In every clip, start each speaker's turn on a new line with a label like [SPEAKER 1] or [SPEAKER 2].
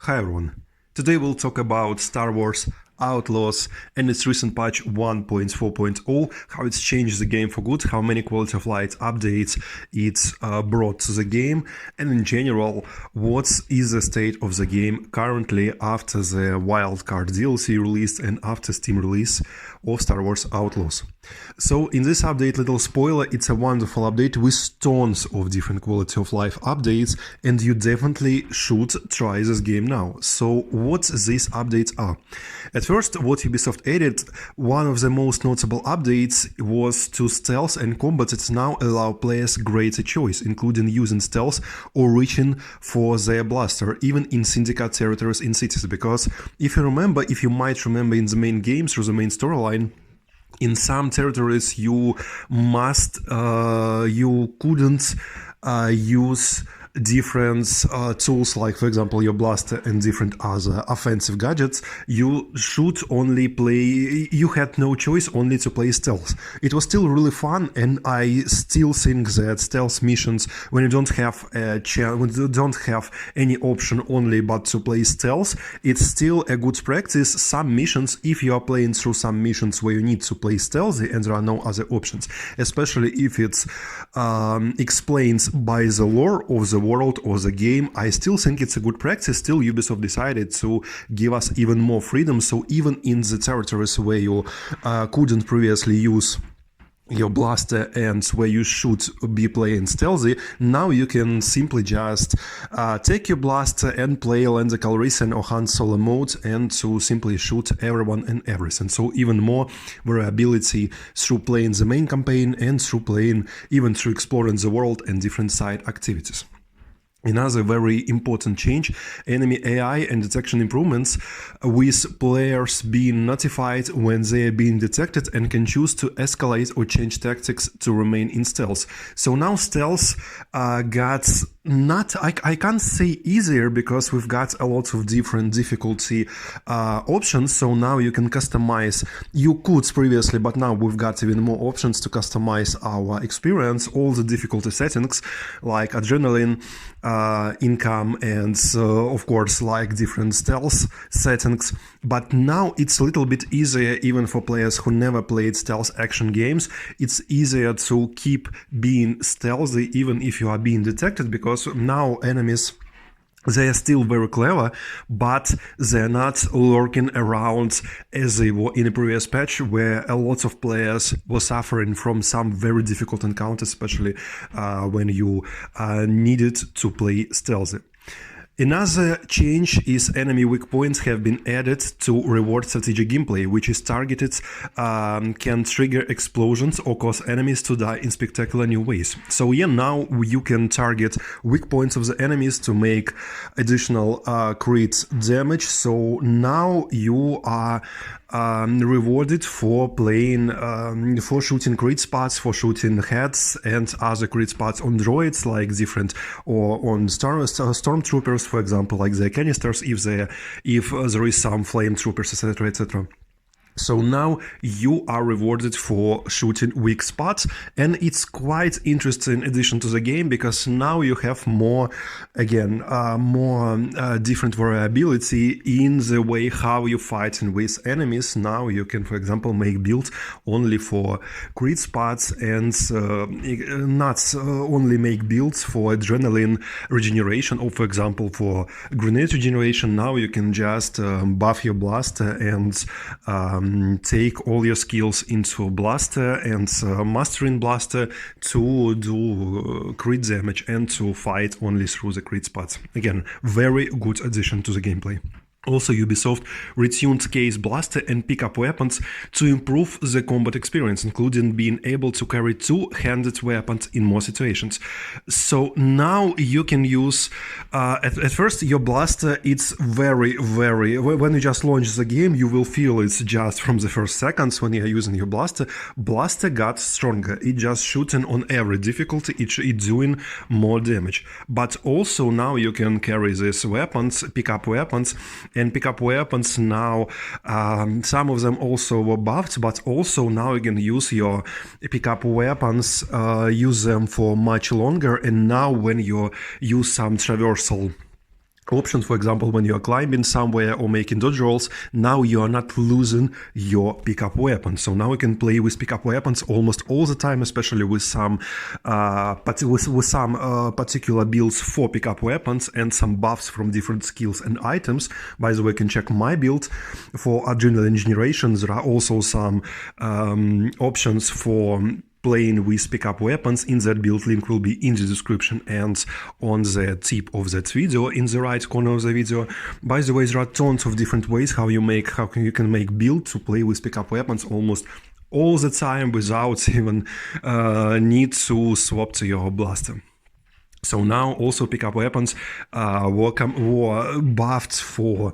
[SPEAKER 1] Hi everyone, today we'll talk about Star Wars Outlaws and its recent patch 1.4.0, how it's changed the game for good, how many quality of life updates it's brought to the game, and in general, what is the state of the game currently after the Wildcard DLC release and after Steam release of Star Wars Outlaws. So in this update, little spoiler, it's a wonderful update with tons of different quality of life updates, and you definitely should try this game now. So what these updates are? At first, what Ubisoft added, one of the most notable updates was to stealth and combat that now allow players greater choice, including using stealth or reaching for their blaster, even in syndicate territories in cities, because if you might remember in the main game through the main storyline, in some territories you couldn't use different tools, like for example your blaster and different other offensive gadgets. You had no choice only to play stealth. It was still really fun, and I still think that stealth missions, when you don't have any option only but to play stealth, it's still a good practice. Some missions, if you are playing through some missions where you need to play stealthy and there are no other options, especially if it's explained by the lore of the world or the game, I still think it's a good practice. Still, Ubisoft decided to give us even more freedom, so even in the territories where you couldn't previously use your blaster and where you should be playing stealthy, now you can simply just take your blaster and play Lando Calrissian or Han Solo mode and to simply shoot everyone and everything. So even more variability through playing the main campaign and through exploring the world and different side activities. Another very important change, enemy AI and detection improvements, with players being notified when they are being detected and can choose to escalate or change tactics to remain in stealth. So now stealth got I can't say easier, because we've got a lot of different difficulty options. So now you can customize, you could previously, but now we've got even more options to customize our experience, all the difficulty settings like adrenaline, income, and of course like different stealth settings. But now it's a little bit easier even for players who never played stealth action games. It's easier to keep being stealthy even if you are being detected, because now enemies, they are still very clever, but they're not lurking around as they were in a previous patch, where a lot of players were suffering from some very difficult encounters, especially when you needed to play stealthy. Another change is enemy weak points have been added to reward strategic gameplay, which is targeted, can trigger explosions or cause enemies to die in spectacular new ways. So yeah, now you can target weak points of the enemies to make additional crit damage. So now you are rewarded for playing, for shooting crit spots, for shooting heads and other crit spots on droids, like different, or on stormtroopers, for example, like the canisters, if there is some flame troopers, etc., etc. So now you are rewarded for shooting weak spots, and it's quite interesting addition to the game, because now you have more different variability in the way how you fighting with enemies. Now you can, for example, make builds only for crit spots, and not only make builds for adrenaline regeneration, or for example for grenade regeneration. Now you can just buff your blaster and take all your skills into blaster and mastering blaster to do crit damage and to fight only through the crit spots. Again, very good addition to the gameplay. Also, Ubisoft retuned case blaster and pickup weapons to improve the combat experience, including being able to carry two-handed weapons in more situations. So now you can use, at first your blaster, it's very, when you just launch the game, you will feel it's just from the first seconds when you are using your blaster got stronger. It just shooting on every difficulty, it's doing more damage. But also now you can carry these weapons, pickup weapons, and pick up weapons now. Some of them also were buffed, but also now you can use your pick up weapons, use them for much longer. And now when you use some traversal options. For example, when you are climbing somewhere or making dodge rolls, now you are not losing your pickup weapon. So now you can play with pickup weapons almost all the time, especially with some particular builds for pickup weapons and some buffs from different skills and items. By the way, you can check my build for adrenaline generation. There are also some options for playing with pickup weapons. In that build, link will be in the description and on the tip of that video in the right corner of the video. By the way, there are tons of different ways how you can make build to play with pickup weapons almost all the time without even need to swap to your blaster. So now also pickup weapons were buffed for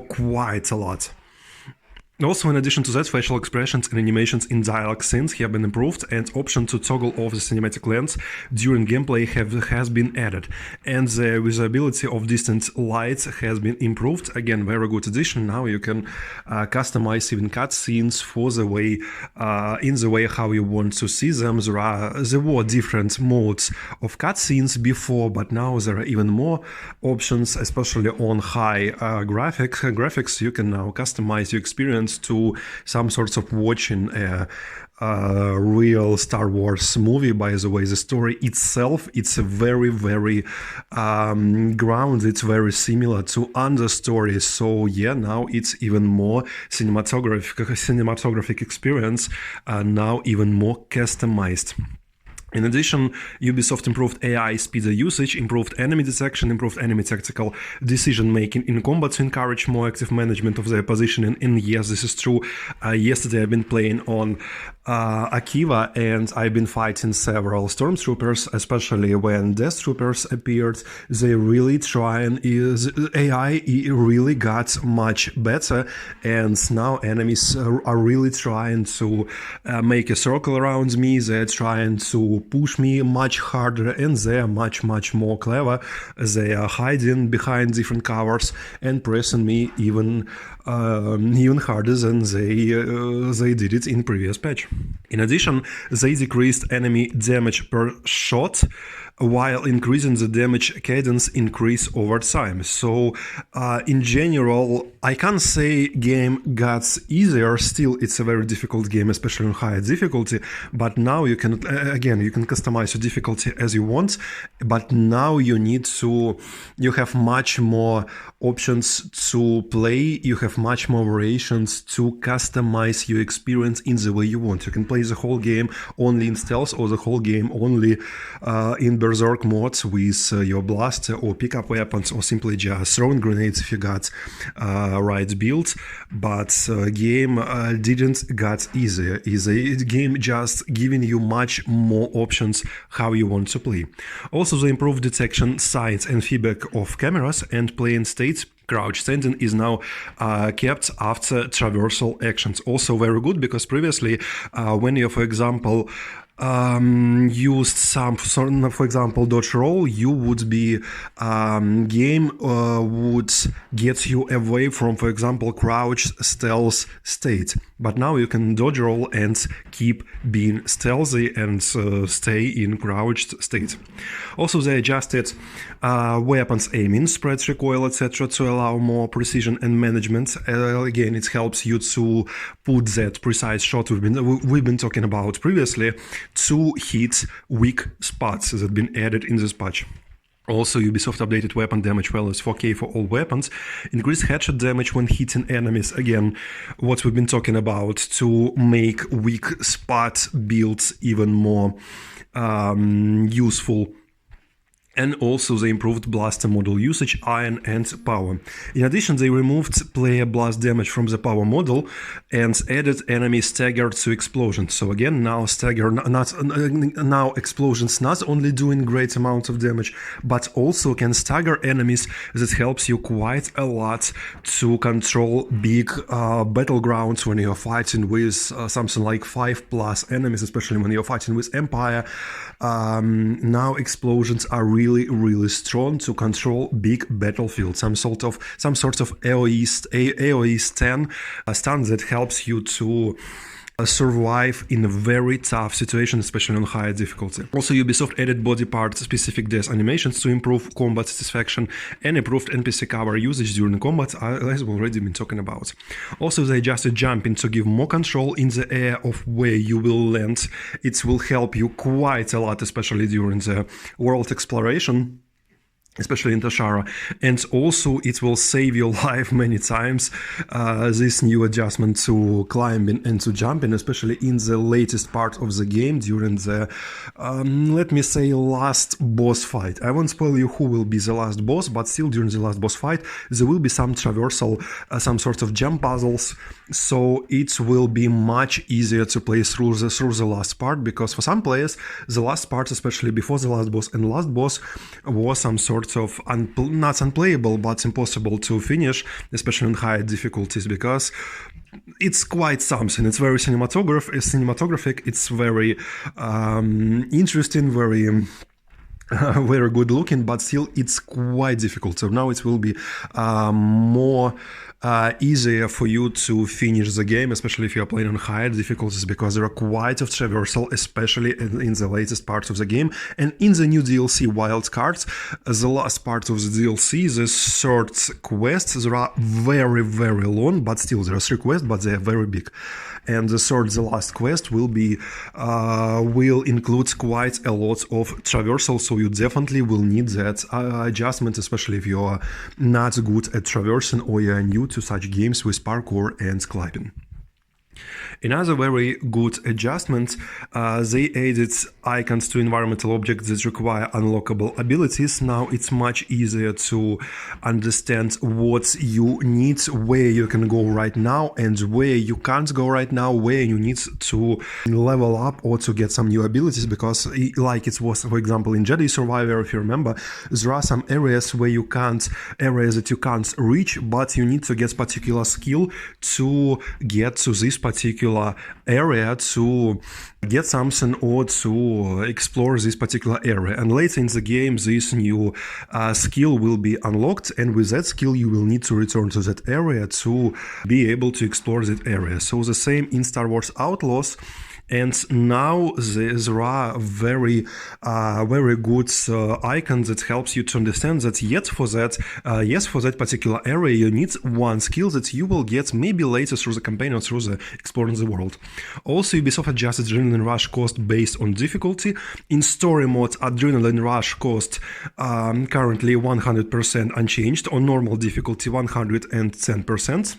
[SPEAKER 1] quite a lot. Also, in addition to that, facial expressions and animations in dialogue scenes have been improved, and option to toggle off the cinematic lens during gameplay has been added, and the visibility of distant lights has been improved. Again, very good addition. Now you can customize even cutscenes for the way in the way how you want to see them. There were different modes of cutscenes before, but now there are even more options, especially on high graphics. You can now customize your experience to some sorts of watching a real Star Wars movie. By the way, the story itself, it's a very grounded, it's very similar to other stories. So yeah, now it's even more cinematographic experience, now even more customized. In addition, Ubisoft improved AI speeder usage, improved enemy detection, improved enemy tactical decision-making in combat to encourage more active management of their positioning. And yes, this is true. Yesterday I've been playing on Qi'ra, and I've been fighting several stormtroopers, especially when death troopers appeared. They really AI really got much better, and now enemies are really trying to make a circle around me. They're trying to push me much harder, and they are much more clever. They are hiding behind different covers and pressing me even harder than they did it in previous patch. In addition, they decreased enemy damage per shot while increasing the damage cadence increase over time. So in general, I can't say game got easier. Still, it's a very difficult game, especially on higher difficulty. But now you can, again, you can customize your difficulty as you want. But now you have much more options to play. You have much more variations to customize your experience in the way you want. You can play the whole game only in stealth, or the whole game only in Berserk mods with your blaster or pickup weapons, or simply just throwing grenades if you got right build. But game didn't get easier. Is a game just giving you much more options how you want to play. Also, the improved detection, signs and feedback of cameras and playing states. Crouch standing is now kept after traversal actions. Also very good, because previously when you, for example, used some, for example, dodge roll, you would be game would get you away from, for example, crouch stealth state. But now you can dodge roll and keep being stealthy and stay in crouched state. Also, they adjusted weapons aiming, spreads, recoil, etc. to allow more precision and management. Again, it helps you to put that precise shot we've been talking about previously to hit weak spots that have been added in this patch. Also, Ubisoft updated weapon damage values 4K for all weapons, increased headshot damage when hitting enemies. Again, what we've been talking about, to make weak spot builds even more useful. And also they improved blaster model usage, iron and power. In addition, they removed player blast damage from the power model and added enemy stagger to explosions. So again, now explosions not only doing great amount of damage, but also can stagger enemies. That helps you quite a lot to control big battlegrounds when you're fighting with something like 5+ enemies, especially when you're fighting with Empire. Now explosions are really strong to control big battlefield. Some sort of AoE stun that helps you to survive in a very tough situation, especially on higher difficulty. Also, Ubisoft added body part specific death animations to improve combat satisfaction and improved NPC cover usage during combat, as we've already been talking about. Also, they adjusted jumping to give more control in the air of where you will land. It will help you quite a lot, especially during the world exploration, especially in Qi'ra, and also it will save your life many times, this new adjustment to climbing and to jumping, especially in the latest part of the game during the, let me say, last boss fight. I won't spoil you who will be the last boss, but still during the last boss fight there will be some traversal, some sort of jump puzzles, so it will be much easier to play through the last part, because for some players the last part, especially before the last boss and last boss, was some sort of not unplayable but impossible to finish, especially in higher difficulties, because it's quite something. It's very cinematographic, it's very interesting, very very good looking, but still it's quite difficult. So now it will be more easier for you to finish the game, especially if you are playing on higher difficulties, because there are quite of traversal, especially in the latest parts of the game. And in the new DLC Wild Cards, the last part of the DLC, the third quest, there are very long, but still there are 3 quests, but they are very big. And the last quest will include quite a lot of traversal, so you definitely will need that adjustment, especially if you are not good at traversing or you are new to such games with parkour and climbing. Another very good adjustment, they added icons to environmental objects that require unlockable abilities. Now it's much easier to understand what you need, where you can go right now and where you can't go right now, where you need to level up or to get some new abilities, because like it was, for example, in Jedi Survivor, if you remember, there are some areas that you can't reach, but you need to get particular skill to get to this particular area, to get something or to explore this particular area. And later in the game this new skill will be unlocked, and with that skill you will need to return to that area to be able to explore that area. So the same in Star Wars Outlaws. And now there are very good icons that helps you to understand that for that particular area you need one skill that you will get maybe later through the campaign or through the exploring the world. Also, Ubisoft adjusted Adrenaline Rush cost based on difficulty. In story mode, Adrenaline Rush cost currently 100% unchanged, on normal difficulty 110%.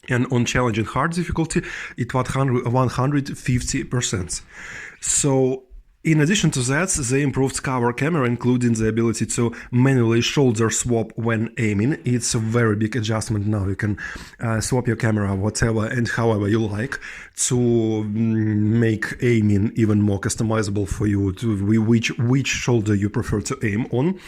[SPEAKER 1] And on challenging hard difficulty, it was 150%. So, in addition to that, they improved cover camera, including the ability to manually shoulder swap when aiming. It's a very big adjustment now. You can swap your camera whatever and however you like to make aiming even more customizable for you, to which shoulder you prefer to aim on.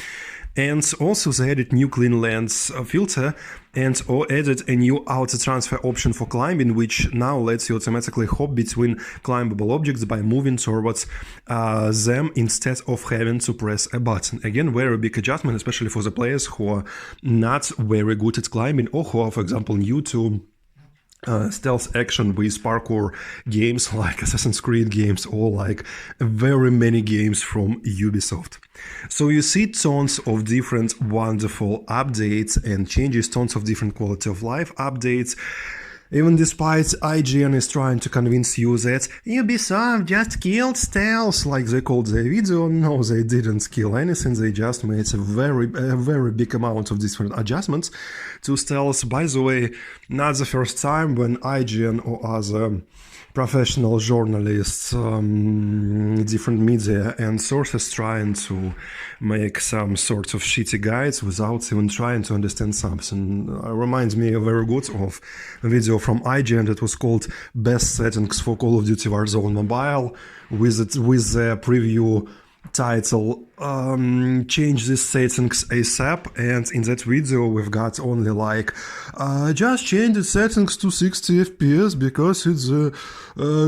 [SPEAKER 1] And also they added new clean lens filter and added a new auto transfer option for climbing, which now lets you automatically hop between climbable objects by moving towards them instead of having to press a button. Again, very big adjustment, especially for the players who are not very good at climbing or who are, for example, new to stealth action with parkour games like Assassin's Creed games or like very many games from Ubisoft. So you see tons of different wonderful updates and changes, tons of different quality of life updates. Even despite IGN is trying to convince you that Ubisoft just killed stealth, like they called their video. No, they didn't kill anything, they just made a very big amount of different adjustments to stealth. By the way, not the first time when IGN or other professional journalists, different media and sources trying to make some sort of shitty guides without even trying to understand something. Reminds me very good of a video from IGN that was called Best Settings for Call of Duty Warzone Mobile, with the preview title change these settings ASAP, and in that video we've got only like just change the settings to 60 FPS because it's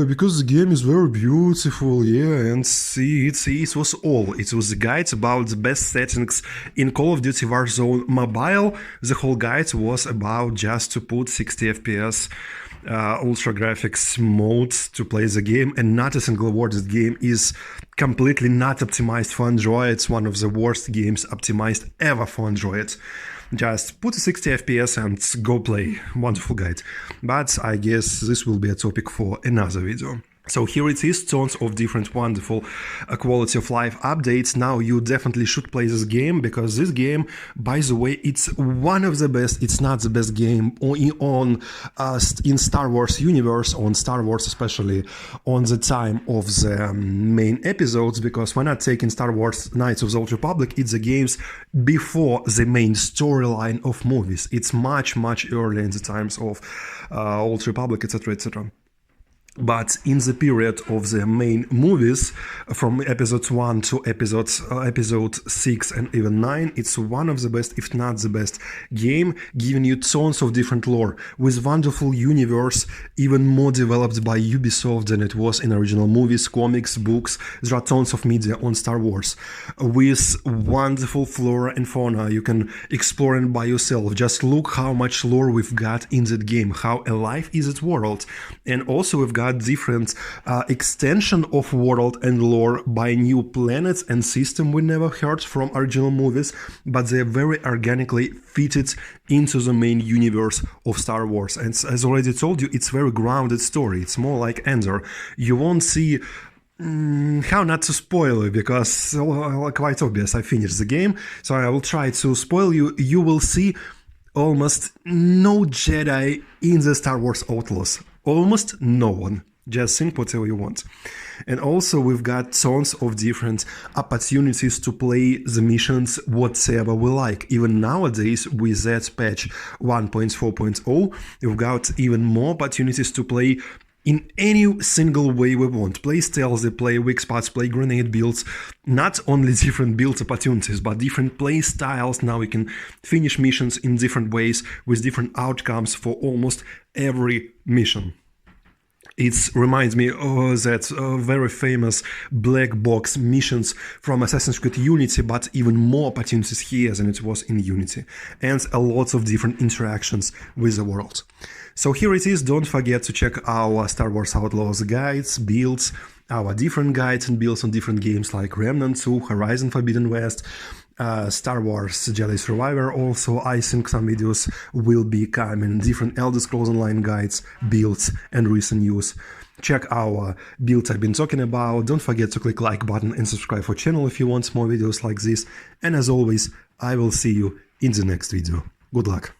[SPEAKER 1] because the game is very beautiful, yeah, and see it was the guide about the best settings in Call of Duty Warzone Mobile. The whole guide was about just to put 60 FPS ultra graphics modes to play the game, and not a single word. This game is completely not optimized for Android. It's one of the worst games optimized ever for Android. Just put a 60 FPS and go play. Wonderful guide. But I guess this will be a topic for another video. So here it is, tons of different wonderful quality of life updates. Now you definitely should play this game, because this game, by the way, it's one of the best, it's not the best game in Star Wars universe, on Star Wars, especially on the time of the main episodes, because we're not taking Star Wars Knights of the Old Republic, it's the games before the main storyline of movies. It's much earlier in the times of Old Republic, etc, etc. But in the period of the main movies, from episode 1 to episode 6 and even 9, it's one of the best, if not the best, game, giving you tons of different lore, with wonderful universe, even more developed by Ubisoft than it was in original movies, comics, books. There are tons of media on Star Wars, with wonderful flora and fauna you can explore it by yourself. Just look how much lore we've got in that game, how alive is its world. And also we've got different extension of world and lore by new planets and system we never heard from original movies, but they're very organically fitted into the main universe of Star Wars. And as already told you, it's very grounded story. It's more like Endor. You won't see how not to spoil it, because quite obvious, I finished the game, so I will try to spoil you. You will see almost no Jedi in the Star Wars Outlaws. Almost no one. Just think whatever you want. And also we've got tons of different opportunities to play the missions whatever we like. Even nowadays with that patch 1.4.0, we've got even more opportunities to play in any single way we want. Play stealthy, play weak spots, play grenade builds. Not only different build opportunities, but different play styles. Now we can finish missions in different ways with different outcomes for almost every mission. It reminds me of that very famous black box missions from Assassin's Creed Unity, but even more opportunities here than it was in Unity, and a lot of different interactions with the world. So here it is. Don't forget to check our Star Wars Outlaws guides, builds, our different guides and builds on different games like Remnant 2, Horizon Forbidden West, Star Wars Jedi Survivor. Also, I think some videos will be coming, different Elder Scrolls Online guides, builds, and recent news. Check our builds I've been talking about. Don't forget to click like button and subscribe for channel if you want more videos like this. And as always, I will see you in the next video. Good luck.